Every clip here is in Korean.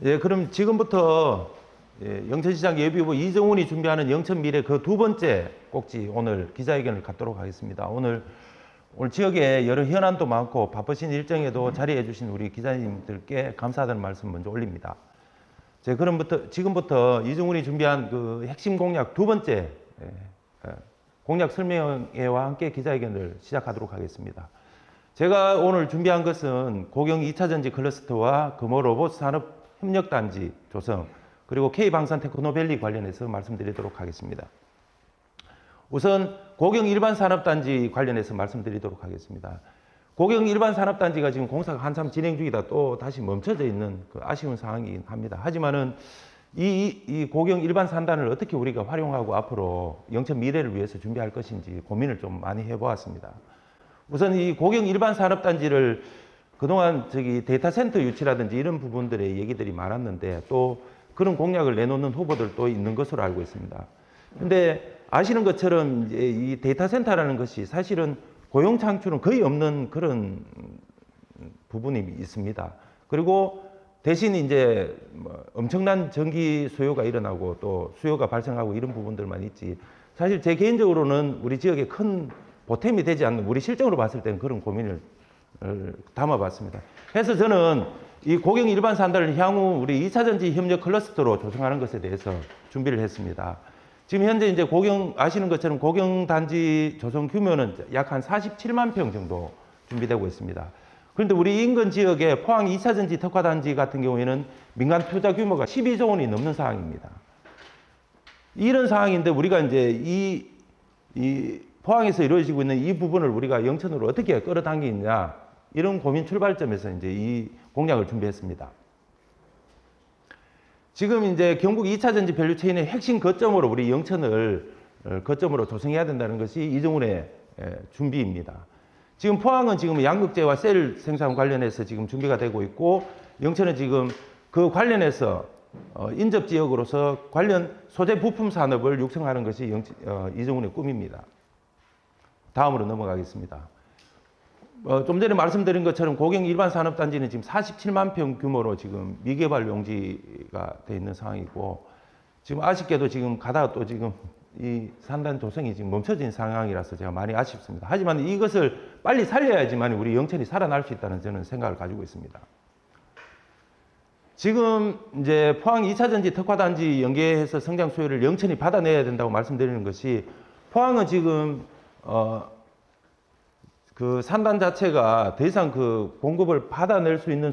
예, 그럼 지금부터 영천시장 예비후보 이정훈이 준비하는 영천미래 그 두 번째 꼭지 오늘 기자회견을 갖도록 하겠습니다. 오늘 지역에 여러 현안도 많고 바쁘신 일정에도 자리해 주신 우리 기자님들께 감사하다는 말씀 먼저 올립니다. 지금부터 이정훈이 준비한 그 핵심 공약 두 번째 공약 설명회와 함께 기자회견을 시작하도록 하겠습니다. 제가 오늘 준비한 것은 고경 2차전지 클러스터와 금호 로봇 산업 협력단지 조성, 그리고 K방산 테크노밸리 관련해서 말씀드리도록 하겠습니다. 우선 고경 일반산업단지 관련해서 말씀드리도록 하겠습니다. 고경 일반산업단지가 지금 공사가 한참 진행 중이다 또 다시 멈춰져 있는 그 아쉬운 상황이긴 합니다. 하지만은 이 고경 일반산단을 어떻게 우리가 활용하고 앞으로 영천 미래를 위해서 준비할 것인지 고민을 좀 많이 해보았습니다. 우선 이 고경 일반산업단지를 그동안 데이터 센터 유치라든지 이런 부분들의 얘기들이 많았는데 또 그런 공약을 내놓는 후보들도 있는 것으로 알고 있습니다. 근데 아시는 것처럼 이제 이 데이터 센터라는 것이 사실은 고용 창출은 거의 없는 그런 부분이 있습니다. 그리고 대신 이제 엄청난 전기 수요가 일어나고 또 수요가 발생하고 이런 부분들만 있지, 사실 제 개인적으로는 우리 지역에 큰 보탬이 되지 않는, 우리 실정으로 봤을 때는 그런 고민을 담아봤습니다. 그래서 저는 이 고경 일반 산단을 향후 우리 2차전지 협력 클러스터로 조성하는 것에 대해서 준비를 했습니다. 지금 현재 이제 아시는 것처럼 고경 단지 조성 규모는 약 한 47만 평 정도 준비되고 있습니다. 그런데 우리 인근 지역의 포항 2차전지 특화단지 같은 경우에는 민간 투자 규모가 12조 원이 넘는 상황입니다. 이런 상황인데 우리가 이제 이 포항에서 이루어지고 있는 이 부분을 우리가 영천으로 어떻게 끌어당기느냐, 이런 고민 출발점에서 이제 이 공약을 준비했습니다. 지금 이제 경북 2차전지 밸류체인의 핵심 거점으로 우리 영천을 거점으로 조성해야 된다는 것이 이정훈의 준비입니다. 지금 포항은 지금 양극재와 셀 생산 관련해서 지금 준비가 되고 있고, 영천은 지금 그 관련해서 인접 지역으로서 관련 소재 부품 산업을 육성하는 것이 이정훈의 꿈입니다. 다음으로 넘어가겠습니다. 좀 전에 말씀드린 것처럼 고경 일반 산업단지는 지금 47만 평 규모로 지금 미개발 용지가 되어 있는 상황이고, 지금 아쉽게도 지금 가다가 또 지금 이 산단 조성이 지금 멈춰진 상황이라서 제가 많이 아쉽습니다. 하지만 이것을 빨리 살려야지만 우리 영천이 살아날 수 있다는 저는 생각을 가지고 있습니다. 지금 이제 포항 2차전지 특화단지 연계해서 성장 수요를 영천이 받아내야 된다고 말씀드리는 것이, 포항은 지금 그 산단 자체가 더 이상 그 공급을 받아낼 수 있는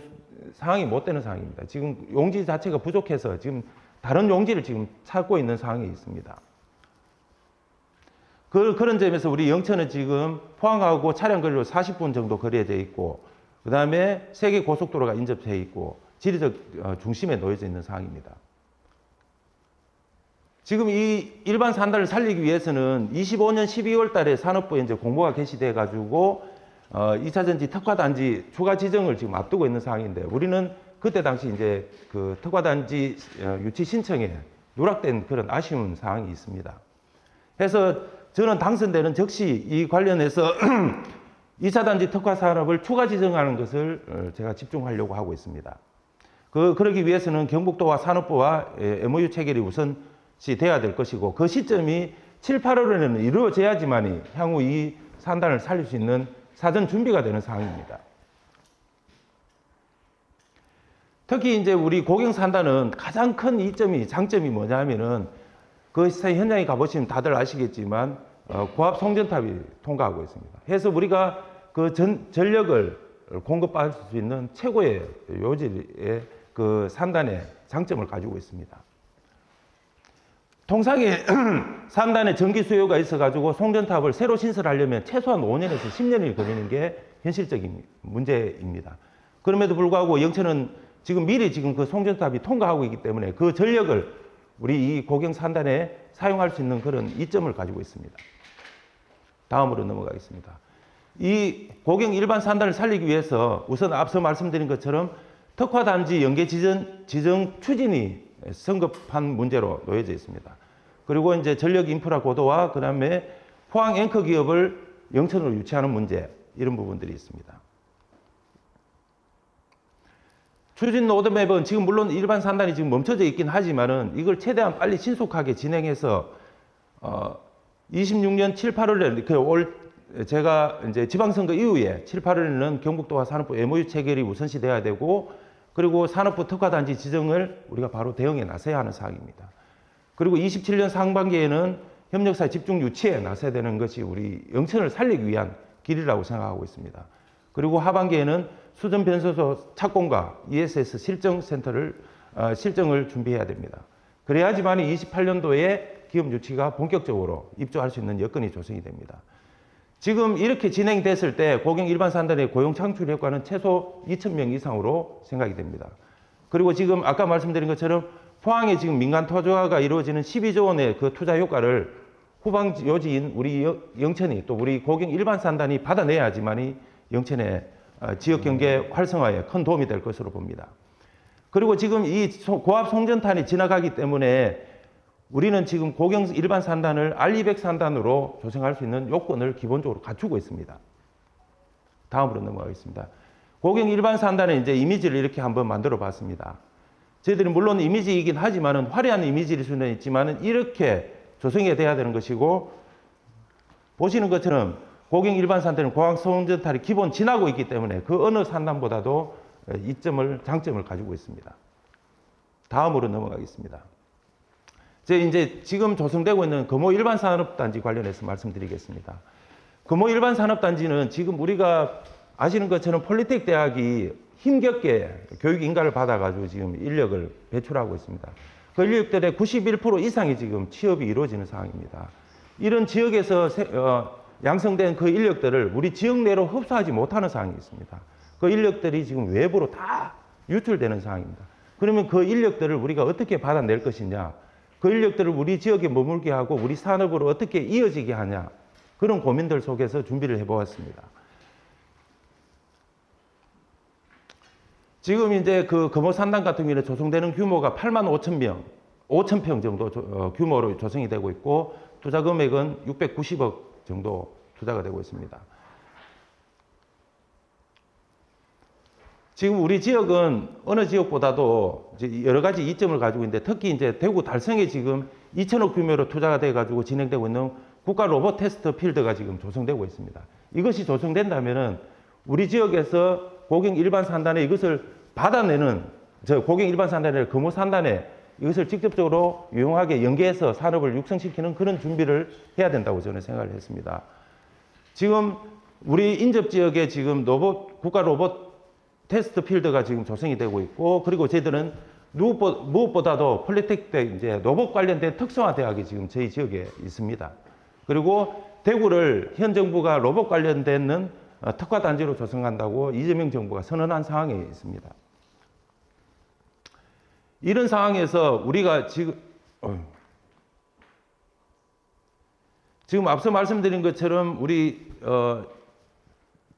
상황이 못 되는 상황입니다. 지금 용지 자체가 부족해서 지금 다른 용지를 지금 찾고 있는 상황이 있습니다. 그런 점에서 우리 영천은 지금 포항하고 차량 거리로 40분 정도 거리에 되어 있고, 그 다음에 세계 고속도로가 인접되어 있고, 지리적 중심에 놓여져 있는 상황입니다. 지금 이 일반 산단을 살리기 위해서는 25년 12월 달에 산업부에 이제 공고가 게시돼 가지고 2차전지 특화단지 추가 지정을 지금 앞두고 있는 상황인데, 우리는 그때 당시 이제 그 특화단지 유치 신청에 누락된 그런 아쉬운 상황이 있습니다. 그래서 저는 당선되는 즉시 이 관련해서 2차 단지 특화 산업을 추가 지정하는 것을 제가 집중하려고 하고 있습니다. 그러기 위해서는 경북도와 산업부와 MOU 체결이 우선시 돼야 될 것이고, 그 시점이 7, 8월에는 이루어져야지만이 향후 이 산단을 살릴 수 있는 사전 준비가 되는 상황입니다. 특히 이제 우리 고경 산단은 가장 큰 장점이 뭐냐면은, 그 현장에 가보시면 다들 아시겠지만 고압 송전탑이 통과하고 있습니다. 그래서 우리가 그 전력을 공급받을 수 있는 최고의 요지의 그 산단의 장점을 가지고 있습니다. 통상에 산단에 전기 수요가 있어가지고 송전탑을 새로 신설하려면 최소한 5년에서 10년이 걸리는 게 현실적인 문제입니다. 그럼에도 불구하고 영천은 지금 미리 그 송전탑이 통과하고 있기 때문에 그 전력을 우리 이 고경 산단에 사용할 수 있는 그런 이점을 가지고 있습니다. 다음으로 넘어가겠습니다. 이 고경 일반 산단을 살리기 위해서 우선 앞서 말씀드린 것처럼 특화단지 연계 지정 추진이 성급한 문제로 놓여져 있습니다. 그리고 이제 전력 인프라 고도와 그 다음에 포항 앵커 기업을 영천으로 유치하는 문제, 이런 부분들이 있습니다. 추진 로드맵은 지금 물론 일반 산단이 지금 멈춰져 있긴 하지만은 이걸 최대한 빨리 신속하게 진행해서 26년 7, 8월에 제가 이제 지방선거 이후에 7, 8월에는 경북도와 산업부 MOU 체결이 우선시 돼야 되고, 그리고 산업부 특화단지 지정을 우리가 바로 대응에 나서야 하는 사항입니다. 그리고 27년 상반기에는 협력사 집중 유치에 나서야 되는 것이 우리 영천을 살리기 위한 길이라고 생각하고 있습니다. 그리고 하반기에는 수전 변소소 착공과 ESS 실정을 준비해야 됩니다. 그래야지만 28년도에 기업 유치가 본격적으로 입주할 수 있는 여건이 조성이 됩니다. 지금 이렇게 진행됐을 때 고경 일반 산단의 고용 창출 효과는 최소 2,000명 이상으로 생각이 됩니다. 그리고 지금 아까 말씀드린 것처럼 포항에 지금 민간 투자가 이루어지는 12조 원의 그 투자 효과를 후방 요지인 우리 영천이 또 우리 고경 일반 산단이 받아내야지만이 영천의 지역 경제 활성화에 큰 도움이 될 것으로 봅니다. 그리고 지금 이 고압 송전탄이 지나가기 때문에 우리는 지금 고경 일반 산단을 R200 산단으로 조성할 수 있는 요건을 기본적으로 갖추고 있습니다. 다음으로 넘어가겠습니다. 고경 일반 산단의 이제 이미지를 이렇게 한번 만들어 봤습니다. 저희들이 물론 이미지이긴 하지만은 화려한 이미지일 수는 있지만은 이렇게 조성이 돼야 되는 것이고, 보시는 것처럼 고경 일반 산단은 고압 송전탄이 기본 지나고 있기 때문에 그 어느 산단보다도 장점을 가지고 있습니다. 다음으로 넘어가겠습니다. 이제 지금 조성되고 있는 금호 일반 산업단지 관련해서 말씀드리겠습니다. 금호 일반 산업단지는 지금 우리가 아시는 것처럼 폴리텍 대학이 힘겹게 교육 인가를 받아가지고 지금 인력을 배출하고 있습니다. 그 인력들의 91% 이상이 지금 취업이 이루어지는 상황입니다. 이런 지역에서 양성된 그 인력들을 우리 지역 내로 흡수하지 못하는 상황이 있습니다. 그 인력들이 지금 외부로 다 유출되는 상황입니다. 그러면 그 인력들을 우리가 어떻게 받아낼 것이냐, 그 인력들을 우리 지역에 머물게 하고 우리 산업으로 어떻게 이어지게 하냐, 그런 고민들 속에서 준비를 해보았습니다. 지금 이제 그 금호 산단 같은 경우는 조성되는 규모가 85,000평 정도 규모로 조성이 되고 있고, 투자 금액은 690억 정도 투자가 되고 있습니다. 지금 우리 지역은 어느 지역보다도 이제 여러 가지 이점을 가지고 있는데, 특히 이제 대구 달성에 지금 2천억 규모로 투자가 돼 가지고 진행되고 있는 국가 로봇 테스트 필드가 지금 조성되고 있습니다. 이것이 조성된다면은 우리 지역에서 고경 일반 산단에 이것을 받아내는, 고경 일반 산단의 금호 산단에 이것을 직접적으로 유용하게 연계해서 산업을 육성시키는 그런 준비를 해야 된다고 저는 생각을 했습니다. 지금 우리 인접 지역에 지금 국가 로봇 테스트 필드가 지금 조성이 되고 있고, 그리고 저희들은 무엇보다도 폴리텍 대 이제 로봇 관련된 특성화 대학이 지금 저희 지역에 있습니다. 그리고 대구를 현 정부가 로봇 관련된 특화 단지로 조성한다고 이재명 정부가 선언한 상황에 있습니다. 이런 상황에서 우리가 지금 앞서 말씀드린 것처럼 우리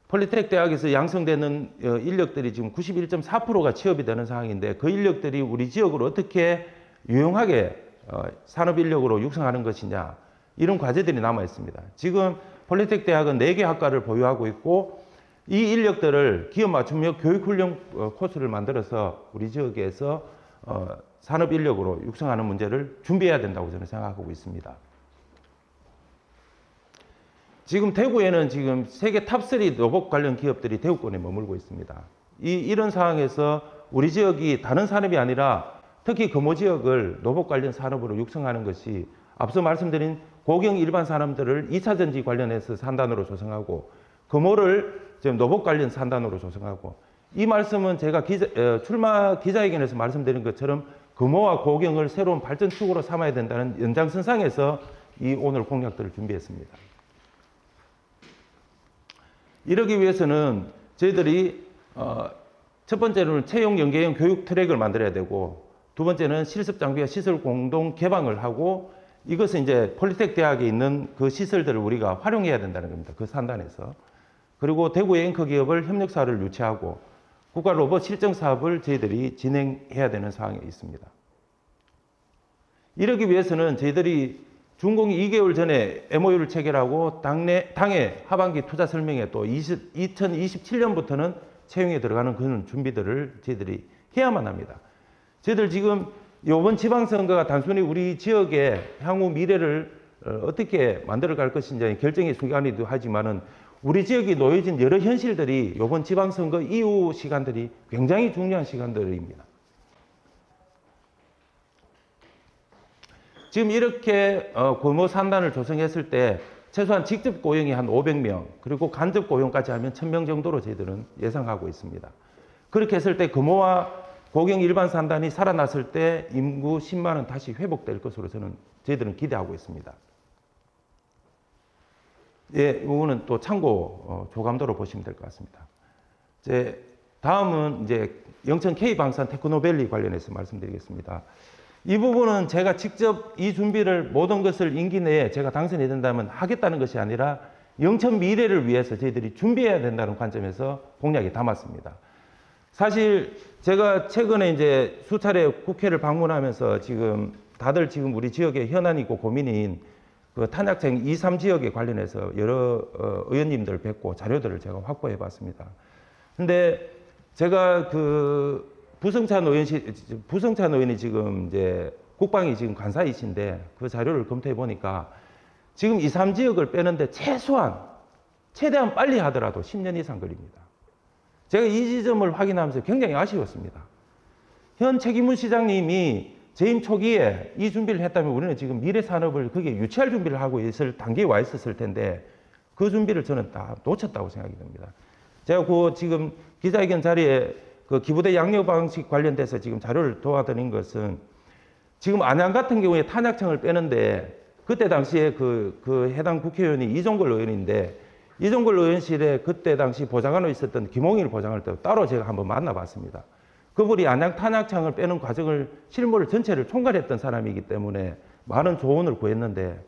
폴리텍 대학에서 양성되는 인력들이 지금 91.4%가 취업이 되는 상황인데, 그 인력들이 우리 지역으로 어떻게 유용하게 산업 인력으로 육성하는 것이냐, 이런 과제들이 남아 있습니다. 지금 폴리텍 대학은 4개 학과를 보유하고 있고, 이 인력들을 기업 맞춤형 교육훈련 코스를 만들어서 우리 지역에서 산업 인력으로 육성하는 문제를 준비해야 된다고 저는 생각하고 있습니다. 지금 대구에는 지금 세계 탑3 로봇 관련 기업들이 대구권에 머물고 있습니다. 이런 상황에서 우리 지역이 다른 산업이 아니라 특히 금호 지역을 로봇 관련 산업으로 육성하는 것이 앞서 말씀드린 고경 일반 산업들을 2차 전지 관련해서 산단으로 조성하고, 금호를 지금 로봇 관련 산단으로 조성하고, 이 말씀은 제가 출마 기자회견에서 말씀드린 것처럼 금호와 고경을 새로운 발전축으로 삼아야 된다는 연장선상에서 이 오늘 공약들을 준비했습니다. 이러기 위해서는 저희들이 첫 번째로는 채용 연계형 교육 트랙을 만들어야 되고, 두 번째는 실습 장비와 시설 공동 개방을 하고, 이것은 이제 폴리텍 대학에 있는 그 시설들을 우리가 활용해야 된다는 겁니다. 그 산단에서. 그리고 대구의 앵커 기업을 협력사를 유치하고 국가 로봇 실증 사업을 저희들이 진행해야 되는 상황에 있습니다. 이러기 위해서는 저희들이 준공이 2개월 전에 MOU를 체결하고 당해 하반기 투자 설명회 또 2027년부터는 채용에 들어가는 그런 준비들을 저희들이 해야만 합니다. 저희들 지금 이번 지방선거가 단순히 우리 지역의 향후 미래를 어떻게 만들어갈 것인지 결정의 순간이기도 하지만은 우리 지역에 놓여진 여러 현실들이 이번 지방선거 이후 시간들이 굉장히 중요한 시간들입니다. 지금 이렇게 고모 산단을 조성했을 때 최소한 직접 고용이 한 500명, 그리고 간접 고용까지 하면 1000명 정도로 저희들은 예상하고 있습니다. 그렇게 했을 때 금호와 고경 일반 산단이 살아났을 때 인구 10만은 다시 회복될 것으로 저희들은 기대하고 있습니다. 예, 이거는 또 참고 조감도로 보시면 될 것 같습니다. 다음은 이제 영천 K방산 테크노밸리 관련해서 말씀드리겠습니다. 이 부분은 제가 직접 이 준비를 모든 것을 임기 내에 제가 당선이 된다면 하겠다는 것이 아니라 영천 미래를 위해서 저희들이 준비해야 된다는 관점에서 공약에 담았습니다. 사실 제가 최근에 이제 수차례 국회를 방문하면서 지금 다들 지금 우리 지역에 현안이 있고 고민인 그 탄약청 2, 3지역에 관련해서 여러 의원님들 뵙고 자료들을 제가 확보해 봤습니다. 근데 제가 그 부성찬 의원이 지금 이제 국방이 지금 관사이신데 그 자료를 검토해 보니까 지금 2, 3지역을 빼는데 최대한 빨리 하더라도 10년 이상 걸립니다. 제가 이 지점을 확인하면서 굉장히 아쉬웠습니다. 현 책임문 시장님이 재임 초기에 이 준비를 했다면 우리는 지금 미래 산업을 거기에 유치할 준비를 하고 있을 단계에 와 있었을 텐데 그 준비를 저는 다 놓쳤다고 생각이 듭니다. 제가 그 지금 기자회견 자리에 그 기부대 양육 방식 관련돼서 지금 자료를 도와드린 것은 지금 안양 같은 경우에 탄약청을 빼는데 그때 당시에 그 해당 국회의원이 이종걸 의원인데 이종걸 의원실에 그때 당시 보좌관으로 있었던 김홍일 보좌관을 따로 제가 한번 만나봤습니다. 그분이 안양 탄약청을 빼는 과정을 실무를 전체를 총괄했던 사람이기 때문에 많은 조언을 구했는데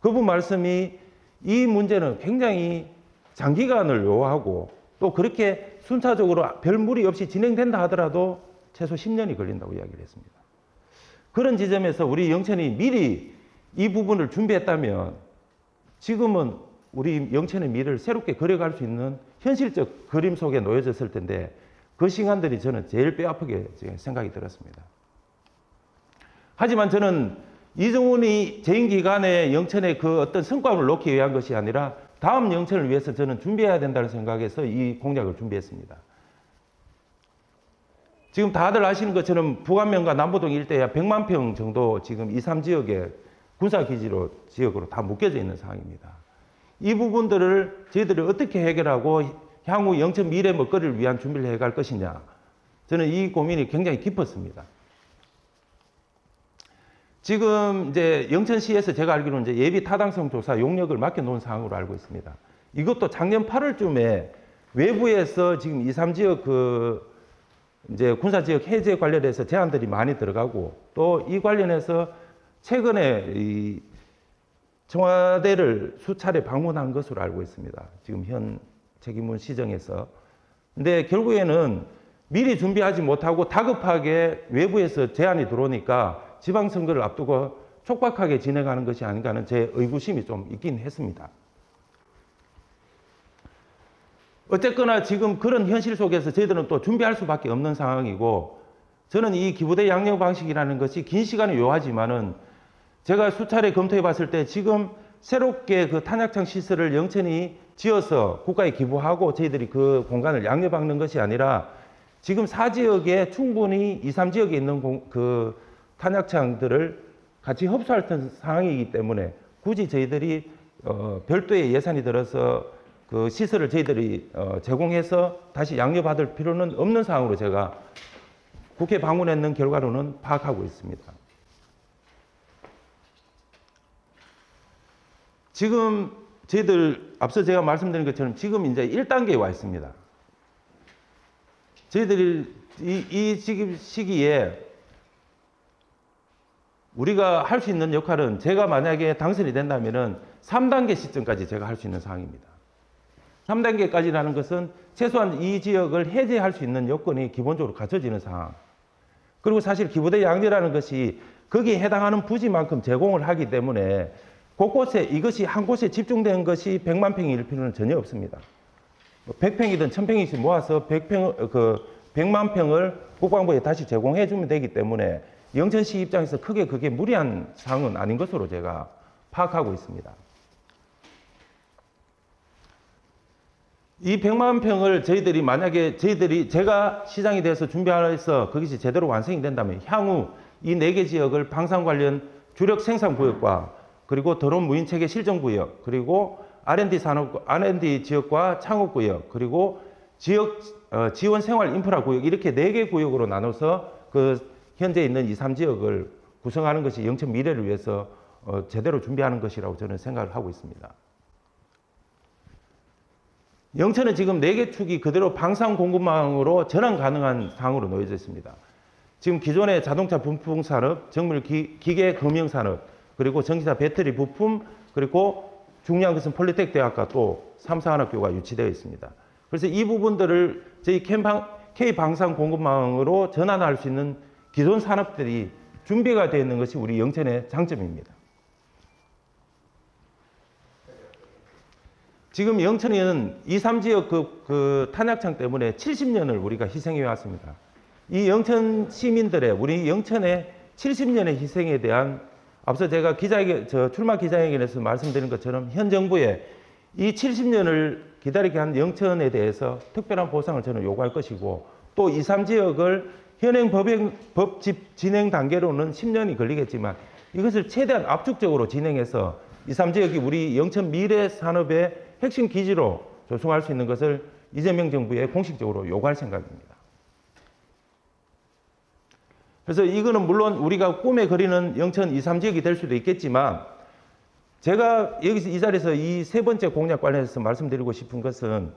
그분 말씀이 이 문제는 굉장히 장기간을 요하고 또 그렇게 순차적으로 별 무리 없이 진행된다 하더라도 최소 10년이 걸린다고 이야기를 했습니다. 그런 지점에서 우리 영천이 미리 이 부분을 준비했다면 지금은 우리 영천의 미래를 새롭게 그려갈 수 있는 현실적 그림 속에 놓여졌을 텐데 그 시간들이 저는 제일 뼈아프게 생각이 들었습니다. 하지만 저는 이정훈이 재임 기간에 영천의 그 어떤 성과를 놓기 위한 것이 아니라 다음 영천을 위해서 저는 준비해야 된다는 생각에서 이 공약을 준비했습니다. 지금 다들 아시는 것처럼 북안면과 남부동 일대에 100만 평 정도 지금 2, 3지역에 군사기지로 지역으로 다 묶여져 있는 상황입니다. 이 부분들을 저희들이 어떻게 해결하고 향후 영천 미래 먹거리를 위한 준비를 해갈 것이냐. 저는 이 고민이 굉장히 깊었습니다. 지금 이제 영천시에서 제가 알기로는 이제 예비 타당성 조사 용역을 맡겨놓은 상황으로 알고 있습니다. 이것도 작년 8월쯤에 외부에서 지금 2, 3지역 그 이제 군사지역 해제 관련해서 제안들이 많이 들어가고 또 이 관련해서 최근에 이 청와대를 수차례 방문한 것으로 알고 있습니다. 지금 현 책임문 시정에서. 근데 결국에는 미리 준비하지 못하고 다급하게 외부에서 제안이 들어오니까 지방선거를 앞두고 촉박하게 진행하는 것이 아닌가 하는 제 의구심이 좀 있긴 했습니다. 어쨌거나 지금 그런 현실 속에서 저희들은 또 준비할 수밖에 없는 상황이고 저는 이 기부대 양육 방식이라는 것이 긴 시간이 요하지만은 제가 수차례 검토해 봤을 때 지금 새롭게 그 탄약청 시설을 영천이 지어서 국가에 기부하고 저희들이 그 공간을 양립하는 것이 아니라 지금 4지역에 충분히 2, 3지역에 있는 그 탄약청들을 같이 흡수할 상황이기 때문에 굳이 저희들이 별도의 예산이 들어서 그 시설을 저희들이 제공해서 다시 양립받을 필요는 없는 상황으로 제가 국회 방문했는 결과로는 파악하고 있습니다. 지금 저희들 앞서 제가 말씀드린 것처럼 지금 이제 1단계에 와 있습니다. 저희들이 이 시기에 우리가 할 수 있는 역할은 제가 만약에 당선이 된다면은 3단계 시점까지 제가 할 수 있는 상황입니다. 3단계까지라는 것은 최소한 이 지역을 해제할 수 있는 여건이 기본적으로 갖춰지는 상황. 그리고 사실 기부대 양리라는 것이 거기에 해당하는 부지만큼 제공을 하기 때문에 곳곳에 이것이 한 곳에 집중된 것이 100만 평일 필요는 전혀 없습니다. 100평이든 1000평이씩 모아서 100 100만 평을 국방부에 다시 제공해 주면 되기 때문에 영천시 입장에서 크게 그게 무리한 사항은 아닌 것으로 제가 파악하고 있습니다. 이 100만 평을 저희들이 만약에 제가 시장이 돼서 준비해서 그것이 제대로 완성이 된다면 향후 이 4개 지역을 방산 관련 주력 생산 구역과 그리고 드론 무인 체계 실정 구역, 그리고 R&D 지역과 창업 구역, 그리고 지역 지원 생활 인프라 구역, 이렇게 4개 구역으로 나눠서 그 현재 있는 2, 3지역을 구성하는 것이 영천 미래를 위해서 제대로 준비하는 것이라고 저는 생각을 하고 있습니다. 영천은 지금 4개 축이 그대로 방산 공급망으로 전환 가능한 상황으로 놓여져 있습니다. 지금 기존의 자동차 부품 산업, 정밀 기계 금융 산업, 그리고 전기차 배터리 부품, 그리고 중요한 것은 폴리텍 대학과 또 3, 4학교가 유치되어 있습니다. 그래서 이 부분들을 저희 K방산 공급망으로 전환할 수 있는 기존 산업들이 준비가 되어 있는 것이 우리 영천의 장점입니다. 지금 영천은 2, 3지역 그 탄약창 때문에 70년을 우리가 희생해 왔습니다. 이 영천 시민들의, 우리 영천의 70년의 희생에 대한, 앞서 제가 출마 기자회견에서 말씀드린 것처럼 현 정부에 이 70년을 기다리게 한 영천에 대해서 특별한 보상을 저는 요구할 것이고, 또 2, 3지역을 현행 법 진행 단계로는 10년이 걸리겠지만 이것을 최대한 압축적으로 진행해서 2, 3지역이 우리 영천 미래 산업의 핵심 기지로 조성할 수 있는 것을 이재명 정부에 공식적으로 요구할 생각입니다. 그래서 이거는 물론 우리가 꿈에 그리는 영천 2, 3지역이 될 수도 있겠지만, 제가 여기서 이 자리에서 이 3번째 공약 관련해서 말씀드리고 싶은 것은,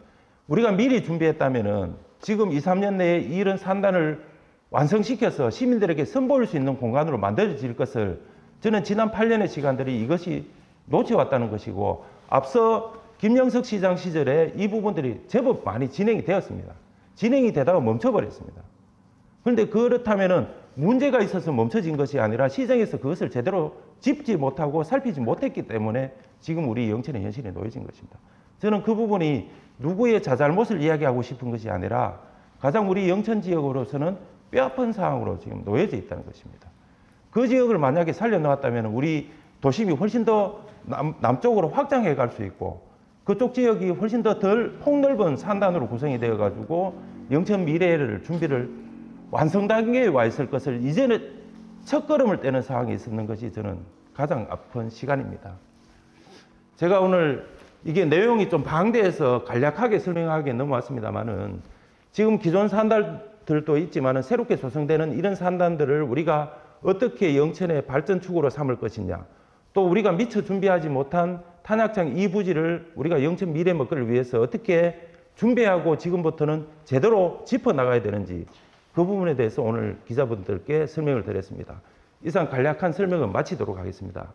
우리가 미리 준비했다면은 지금 2, 3년 내에 이런 산단을 완성시켜서 시민들에게 선보일 수 있는 공간으로 만들어질 것을 저는 지난 8년의 시간들이 이것이 놓쳐왔다는 것이고, 앞서 김영석 시장 시절에 이 부분들이 제법 많이 진행이 되었습니다. 진행이 되다가 멈춰버렸습니다. 그런데 그렇다면은 문제가 있어서 멈춰진 것이 아니라 시장에서 그것을 제대로 짚지 못하고 살피지 못했기 때문에 지금 우리 영천의 현실에 놓여진 것입니다. 저는 그 부분이 누구의 자잘못을 이야기하고 싶은 것이 아니라 가장 우리 영천 지역으로서는 뼈아픈 상황으로 지금 놓여져 있다는 것입니다. 그 지역을 만약에 살려놓았다면 우리 도심이 훨씬 더 남쪽으로 확장해 갈 수 있고, 그쪽 지역이 훨씬 더 덜 폭넓은 산단으로 구성이 되어 가지고 영천 미래를 준비를 완성 단계에 와 있을 것을 이제는 첫걸음을 떼는 상황이 있었는 것이 저는 가장 아픈 시간입니다. 제가 오늘 이게 내용이 좀 방대해서 간략하게 설명하기에 넘어왔습니다만은, 지금 기존 산단들도 있지만은 새롭게 조성되는 이런 산단들을 우리가 어떻게 영천의 발전축으로 삼을 것이냐, 또 우리가 미처 준비하지 못한 탄약창 2부지를 우리가 영천 미래 먹거리를 위해서 어떻게 준비하고 지금부터는 제대로 짚어나가야 되는지, 그 부분에 대해서 오늘 기자분들께 설명을 드렸습니다. 이상 간략한 설명은 마치도록 하겠습니다.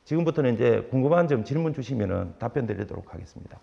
지금부터는 이제 궁금한 점 질문 주시면 답변 드리도록 하겠습니다.